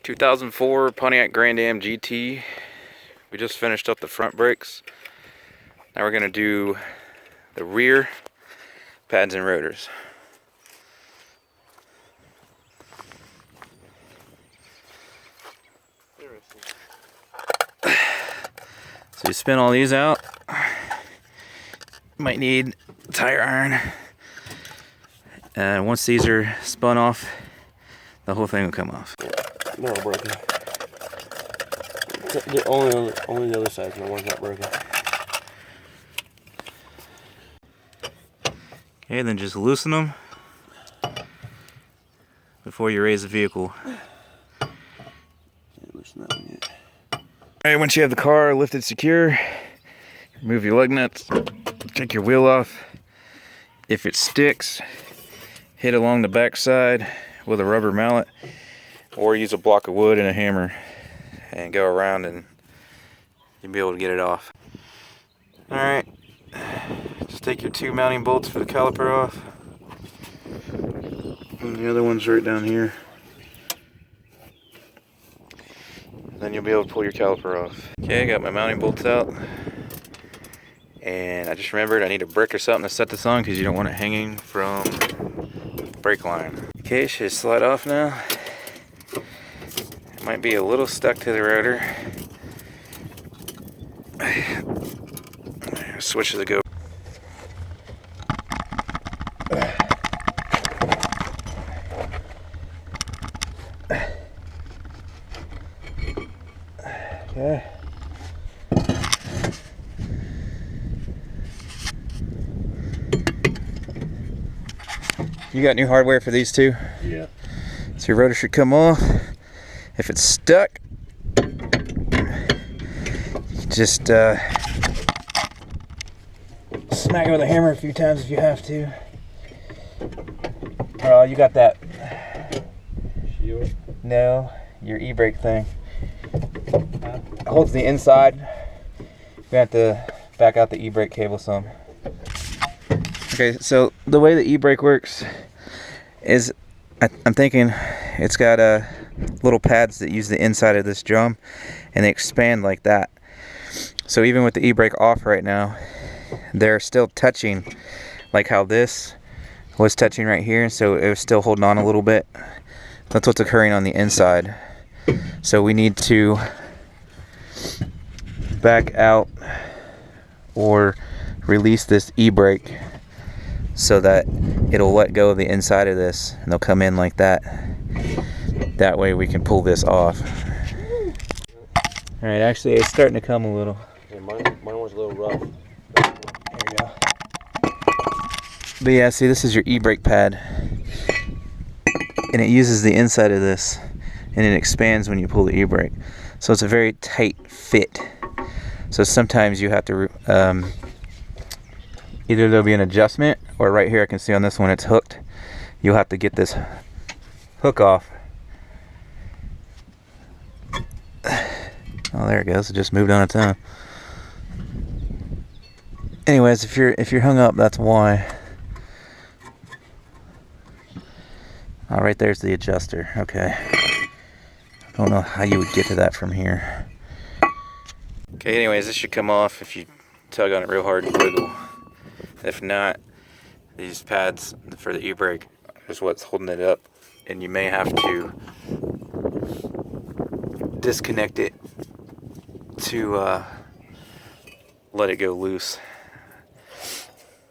2004 Pontiac Grand Am GT. We just finished up the front brakes. Now we're going to do the rear pads and rotors. So you spin all these out. Might need a tire iron. And once these are spun off, the whole thing will come off. They're all broken. Only the other side, no one's not broken. Okay, then just loosen them before you raise the vehicle. Can't loosen that one yet. Alright, once you have the car lifted secure, remove your lug nuts, take your wheel off. If it sticks, hit along the back side with a rubber mallet, or use a block of wood and a hammer and go around and you'll be able to get it off. Alright, just take your two mounting bolts for the caliper off. And the other one's right down here. Then you'll be able to pull your caliper off. Okay, I got my mounting bolts out. And I just remembered I need a brick or something to set this on because you don't want it hanging from the brake line. Okay, it should slide off now. It might be a little stuck to the rotor. Switch to the go. Okay. You got new hardware for these two? Yeah. So your rotor should come off. If it's stuck, just smack it with a hammer a few times if you have to. Oh, you got that? Shield? No, your e-brake thing. It holds the inside. We have to back out the e-brake cable some. Okay, so the way the e-brake works is, I'm thinking it's got little pads that use the inside of this drum and they expand like that. So even with the e-brake off right now, they're still touching like how this was touching right here, so it was still holding on a little bit. That's what's occurring on the inside. So we need to back out or release this e-brake so that it'll let go of the inside of this and they'll come in like that. That way we can pull this off. Alright, actually it's starting to come a little. Yeah, mine was a little rough. There you go. But yeah, see, this is your e-brake pad. And it uses the inside of this and it expands when you pull the e-brake. So it's a very tight fit. So sometimes you have to either there'll be an adjustment, or right here I can see on this one it's hooked. You'll have to get this hook off. Oh, there it goes. It just moved on its own. Anyways, if you're hung up, that's why. Oh, right there's the adjuster. Okay. I don't know how you would get to that from here. Okay, anyways, this should come off if you tug on it real hard and wiggle. If not, these pads for the e-brake is what's holding it up, and you may have to disconnect it to let it go loose.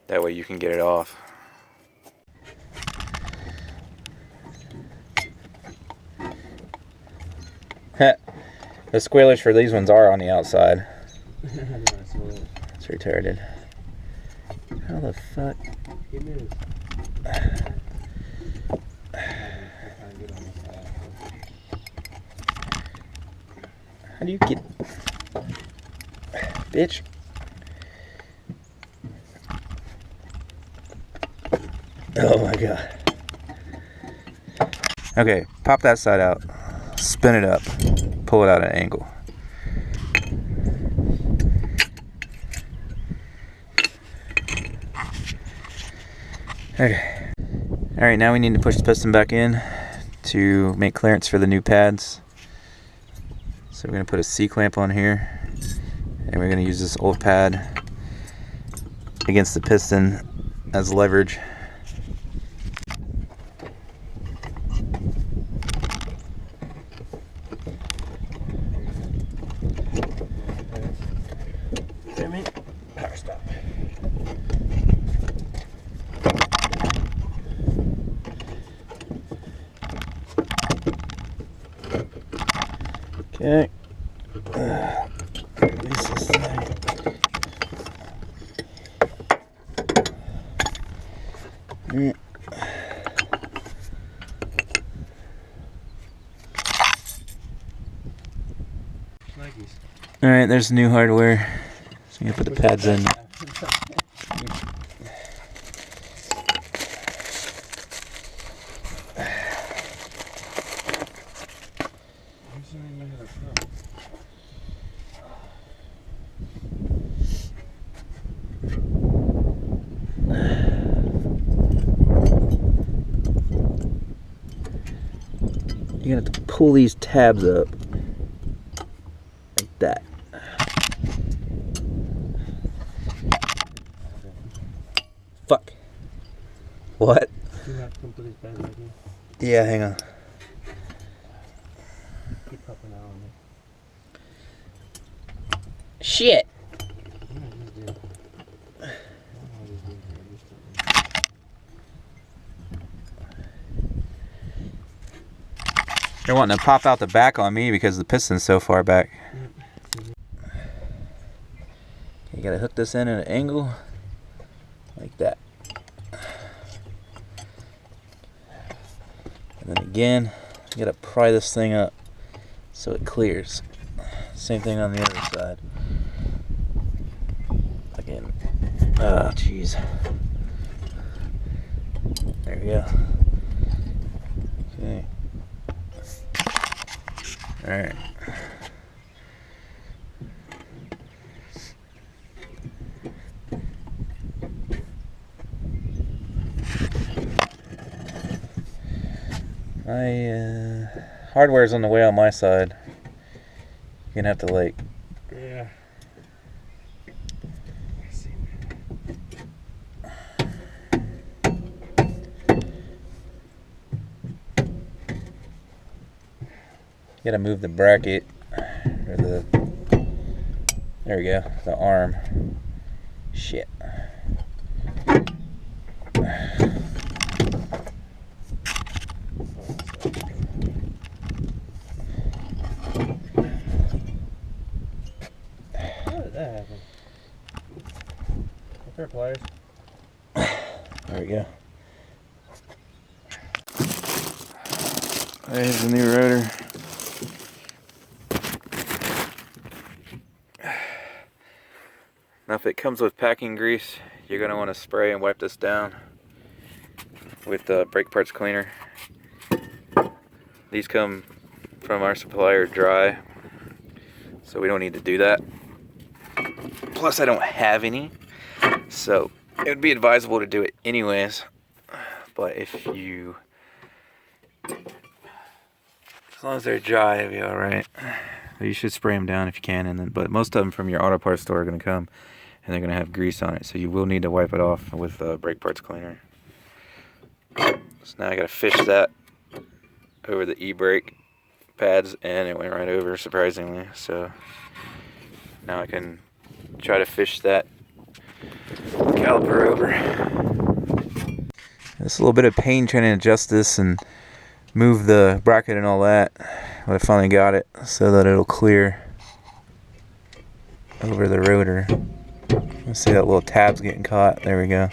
That way you can get it off. The squealers for these ones are on the outside. It's retarded. How the fuck? How do you get... Bitch. Oh my god. Okay, pop that side out. Spin it up. Pull it out at an angle. Okay. Alright, now we need to push the piston back in to make clearance for the new pads. So we're going to put a C-clamp on here, and we're going to use this old pad against the piston as leverage. Power stop. Okay. Release this thing. Alright, there's new hardware. So I'm gonna put the pads in. You're gonna have to pull these tabs up like that. Fuck. What? You have to come put this bag right here. Yeah, hang on. Keep popping out on it. Shit. They're wanting to pop out the back on me because the piston's so far back. You gotta hook this in at an angle like that. And then again, you gotta pry this thing up so it clears. Same thing on the other side. Again. Oh, jeez. There we go. Okay. Alright. My hardware's on the way on my side. You're gonna have to like. Yeah. You gotta move the bracket or the. There we go. The arm. Shit. How did that happen? Pair of pliers. There we go. There's the new rotor. Now if it comes with packing grease, you're going to want to spray and wipe this down with brake parts cleaner. These come from our supplier dry, so we don't need to do that. Plus I don't have any, so it would be advisable to do it anyways. But if you, as long as they're dry, it'll be alright. You should spray them down if you can, and then, but most of them from your auto parts store are going to come and they're going to have grease on it, so you will need to wipe it off with brake parts cleaner. So now I got to fish that over the e-brake pads, and it went right over, surprisingly. So now I can try to fish that caliper over. It's a little bit of pain trying to adjust this and move the bracket and all that, but I finally got it so that it'll clear over the rotor. Let's see that little tab's getting caught. There we go.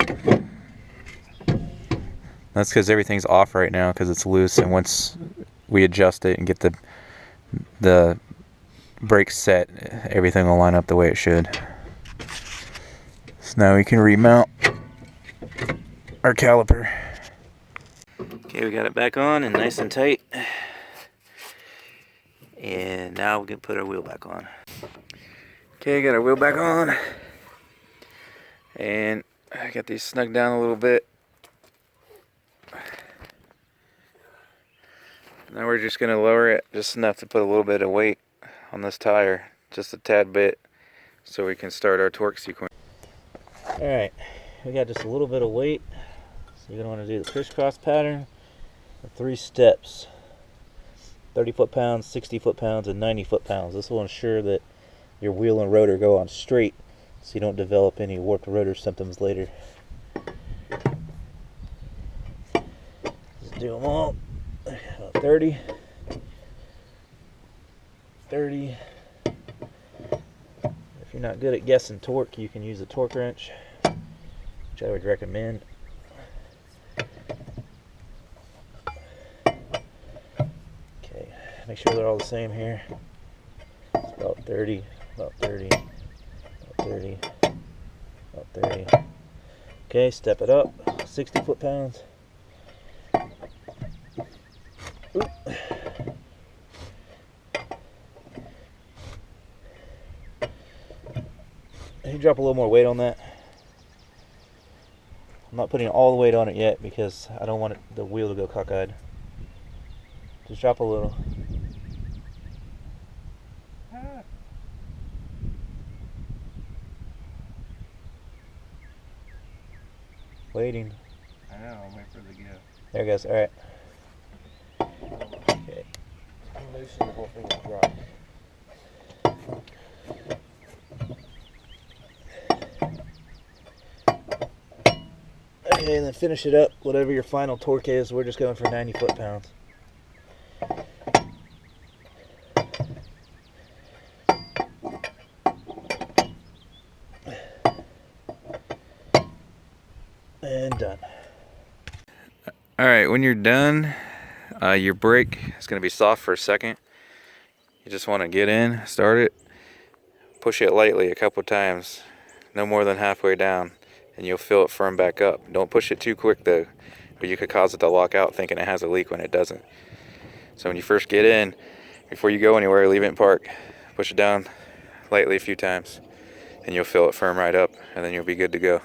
That's because everything's off right now because it's loose, and once we adjust it and get the brakes set, everything will line up the way it should. So now we can remount our caliper. Okay, we got it back on and nice and tight. And now we can put our wheel back on. Okay, got our wheel back on. And I got these snugged down a little bit. Now we're just going to lower it just enough to put a little bit of weight on this tire, just a tad bit, so we can start our torque sequence. Alright, we got just a little bit of weight, so you're going to want to do the crisscross pattern of 3 steps. 30 foot-pounds, 60 foot-pounds, and 90 foot-pounds. This will ensure that your wheel and rotor go on straight, so you don't develop any warped rotor symptoms later. Just do them all. 30, 30. If you're not good at guessing torque, you can use a torque wrench, which I would recommend. Okay, make sure they're all the same here. It's about 30, about 30, about 30, about 30. Okay, step it up, 60 foot-pounds. Oop. You drop a little more weight on that. I'm not putting all the weight on it yet because I don't want the wheel to go cockeyed. Just drop a little. Waiting. I know, I'll wait for the go. There it goes. Alright. Okay. Loosen the whole thing will drop. Okay, and then finish it up. Whatever your final torque is, we're just going for 90 foot-pounds. And done. Alright, when you're done, your brake is going to be soft for a second. You just want to get in, start it, push it lightly a couple times, no more than halfway down, and you'll feel it firm back up. Don't push it too quick though, or you could cause it to lock out thinking it has a leak when it doesn't. So when you first get in, before you go anywhere, leave it in park, push it down lightly a few times, and you'll feel it firm right up, and then you'll be good to go.